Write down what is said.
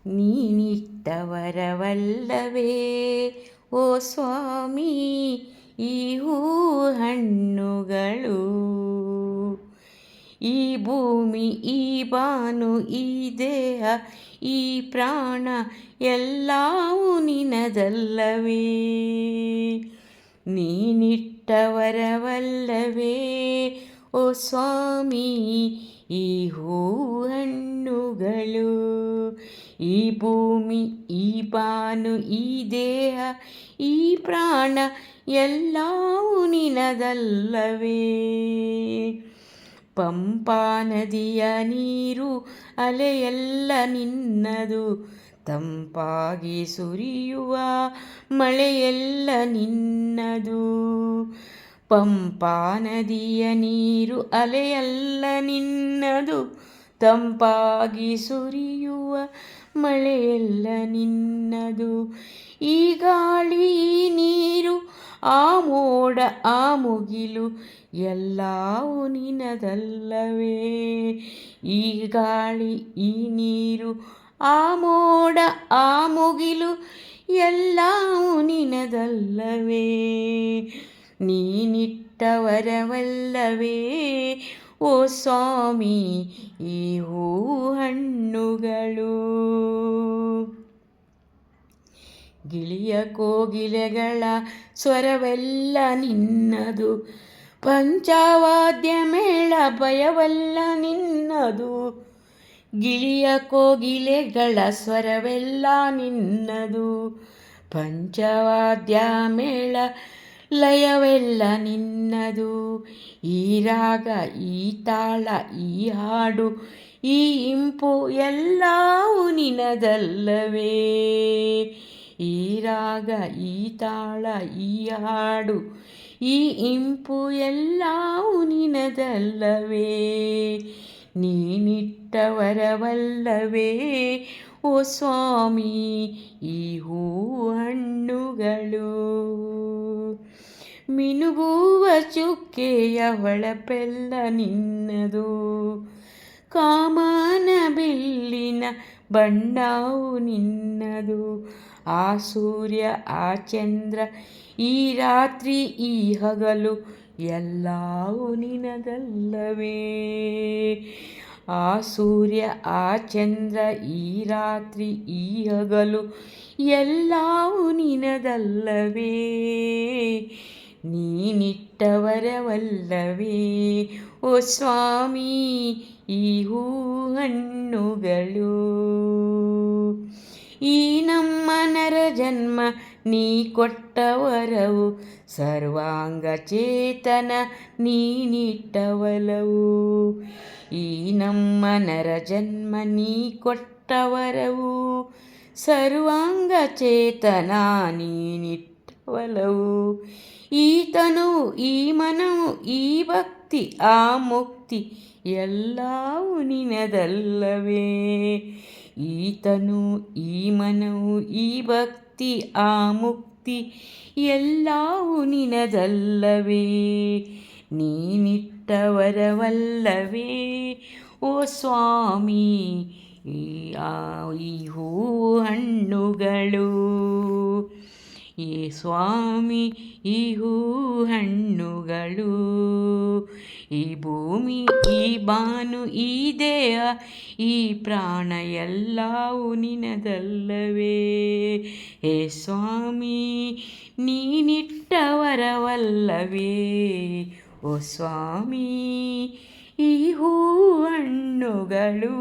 ನೀನಿಟ್ಟವರವಲ್ಲವೇ ಓ ಸ್ವಾಮಿ ಈ ಹೂ ಹಣ್ಣುಗಳು. ಈ ಭೂಮಿ, ಈ ಬಾನು, ಈ ದೇಹ, ಈ ಪ್ರಾಣ ಎಲ್ಲವೂ ನಿನದಲ್ಲವೇ. ನೀನಿಟ್ಟವರವಲ್ಲವೇ ಓ ಸ್ವಾಮಿ ಈ ಹೂ ಹಣ್ಣುಗಳು. ಈ ಭೂಮಿ, ಈ ಬಾನು, ಈ ದೇಹ, ಈ ಪ್ರಾಣ ಎಲ್ಲವೂ ನಿನದಲ್ಲವೇ. ಪಂಪಾ ನದಿಯ ನೀರು ಅಲೆಯೆಲ್ಲ ನಿನ್ನದು, ತಂಪಾಗಿ ಸುರಿಯುವ ಮಳೆಯೆಲ್ಲ ನಿನ್ನದು. ಪಂಪಾ ನದಿಯ ನೀರು ಅಲೆಯೆಲ್ಲ ನಿನ್ನದು, ತಂಪಾಗಿ ಸುರಿಯುವ ಮಳೆಯೆಲ್ಲ ನಿನ್ನದು. ಈ ಗಾಳಿ, ಈ ನೀರು, ಆ ಮೋಡ, ಆ ಮುಗಿಲು ಎಲ್ಲವೂ ನಿನದಲ್ಲವೇ. ಈ ಗಾಳಿ, ಈ ನೀರು, ಆ ಮೋಡ, ಆ ಮುಗಿಲು ಎಲ್ಲವೂ ನಿನದಲ್ಲವೇ. ನೀನಿಟ್ಟವರವಲ್ಲವೇ ಓ ಸ್ವಾಮಿ ಈ ಹೂ ಹಣ್ಣುಗಳು. ಗಿಳಿಯ ಕೋಗಿಲೆಗಳ ಸ್ವರವೆಲ್ಲ ನಿನ್ನದು, ಪಂಚವಾದ್ಯ ಮೇಳ ಭಯವಲ್ಲ ನಿನ್ನದು. ಗಿಳಿಯ ಕೋಗಿಲೆಗಳ ಸ್ವರವೆಲ್ಲ ನಿನ್ನದು, ಪಂಚವಾದ್ಯ ಮೇಳ ಲಯವೆಲ್ಲ ನಿನ್ನದು. ಈ ರಾಗ, ಈ ತಾಳ, ಈ ಹಾಡು, ಈ ಇಂಪು ಎಲ್ಲವೂ ನಿನದಲ್ಲವೇ. ಈ ರಾಗ, ಈ ತಾಳ, ಈ ಹಾಡು, ಈ ಇಂಪು ಎಲ್ಲವೂ ನಿನದಲ್ಲವೇ. ನೀನಿಟ್ಟವರವಲ್ಲವೇ ಓ ಸ್ವಾಮಿ ಈ ಹೂ ಹಣ್ಣುಗಳು. ಮಿನುಗುವ ಚುಕ್ಕೆಯ ಹೊಳಪೆಲ್ಲ ನಿನ್ನದು, ಕಾಮನ ಬಿಲ್ಲಿನ ಬಣ್ಣವು ನಿನ್ನದು. ಆ ಸೂರ್ಯ, ಆ ಚಂದ್ರ, ಈ ರಾತ್ರಿ, ಈ ಹಗಲು ಎಲ್ಲವೂ ನಿನದಲ್ಲವೇ. ಆ ಸೂರ್ಯ, ಆ ಚಂದ್ರ, ಈ ರಾತ್ರಿ, ಈ ಹಗಲು ಎಲ್ಲವೂ ನಿನದಲ್ಲವೇ. ನೀನಿಟ್ಟವರವಲ್ಲವೇ ಓ ಸ್ವಾಮಿ ಈ ಹೂ ಹಣ್ಣುಗಳು. ಈ ನಮ್ಮ ನರ ಜನ್ಮ ನೀ ಕೊಟ್ಟ ವರವು, ಸರ್ವಾಂಗ ಚೇತನ ನೀನಿಟ್ಟವಲವು. ಈ ನಮ್ಮ ನರ ಜನ್ಮ ನೀ ಕೊಟ್ಟ ವರವು, ಸರ್ವಾಂಗ ಚೇತನ ನೀನಿಟ್ಟವಲವು. ಈ ತನುವು, ಈ ಮನವು, ಈ ಭಕ್ತಿ, ಆ ಮುಕ್ತಿ ಎಲ್ಲವೂ ನಿನದಲ್ಲವೇ. ಈ ತನು, ಈ ಮನವು, ಈ ಭಕ್ತಿ, ಆ ಮುಕ್ತಿ ಎಲ್ಲವೂ ನಿನದಲ್ಲವೇ. ನೀನಿಟ್ಟವರವಲ್ಲವೇ ಓ ಸ್ವಾಮಿ ಈ ಹೂ ಹಣ್ಣುಗಳು. ಈ ಸ್ವಾಮಿ ಈ ಹೂ ಹಣ್ಣುಗಳು. ಈ ಭೂಮಿ, ಈ ಬಾನು, ಈ ದೇಹ, ಈ ಪ್ರಾಣ ಎಲ್ಲವೂ ನಿನದಲ್ಲವೇ. ಹೇ ಸ್ವಾಮಿ ನೀನಿಟ್ಟವರವಲ್ಲವೇ ಓ ಸ್ವಾಮಿ ಈ ಹೂ ಹಣ್ಣುಗಳು.